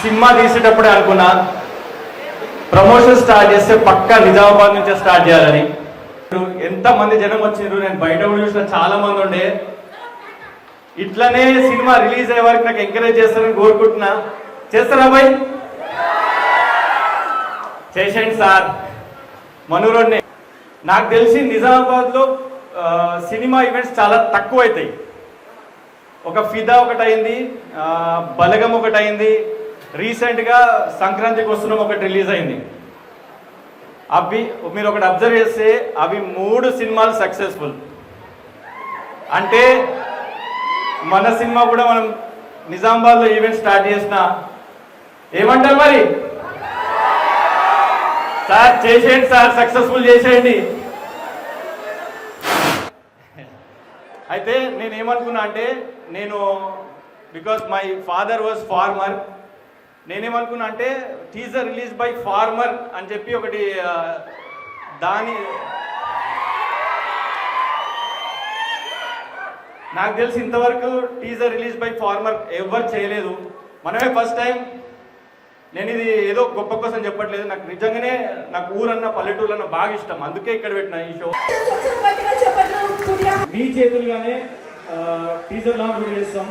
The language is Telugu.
సినిమా తీసేటప్పుడే అనుకున్నా ప్రమోషన్ స్టార్ట్ చేస్తే పక్కా నిజామాబాద్ నుంచే స్టార్ట్ చేయాలని. ఎంత మంది జనం వచ్చిండ్రు, నేను బయట కూడా చూసిన చాలా మంది ఉండే. ఇట్లనే సినిమా రిలీజ్ అయ్యే వరకు నాకు ఎంకరేజ్ చేస్తారని కోరుకుంటున్నా. చేస్తారా బాయ్? చేసేయండి సార్. మనూరోడ్నే నాకు తెలిసి నిజామాబాద్లో సినిమా ఈవెంట్స్ చాలా తక్కువ అవుతాయి. ఒక ఫిదా ఒకటి అయింది, బలగం ఒకటి అయింది, రీసెంట్గా సంక్రాంతికి వస్తున్నాం ఒకటి రిలీజ్ అయింది. అవి మీరు ఒకటి అబ్జర్వ్ చేస్తే అవి 3 సినిమాలు సక్సెస్ఫుల్. అంటే మన సినిమా కూడా మనం నిజామాబాద్లో ఈవెంట్ స్టార్ట్ చేసిన ఏమంటారు మరి? సార్ చేసేయండి సార్, సక్సెస్ఫుల్ చేసేయండి. అయితే నేనేమనుకున్నా అంటే, నేను because my father was farmer, నేనేమనుకున్నా అంటే టీజర్ రిలీజ్ బై ఫార్మర్ అని చెప్పి ఒకటి దాని నాకు తెలిసి ఇంతవరకు టీజర్ రిలీజ్ బై ఫార్మర్ ఎవరు చేయలేదు, మనమే ఫస్ట్ టైం. నేను ఇది ఏదో గొప్ప కోసం చెప్పట్లేదు, నాకు నిజంగానే నాకు ఊరన్న పల్లెటూళ్ళన్న బాగా ఇష్టం, అందుకే ఇక్కడ పెట్టిన ఈ షో. మీ చేతులుగానే టీజర్ లాంచ్ చేస్తాం.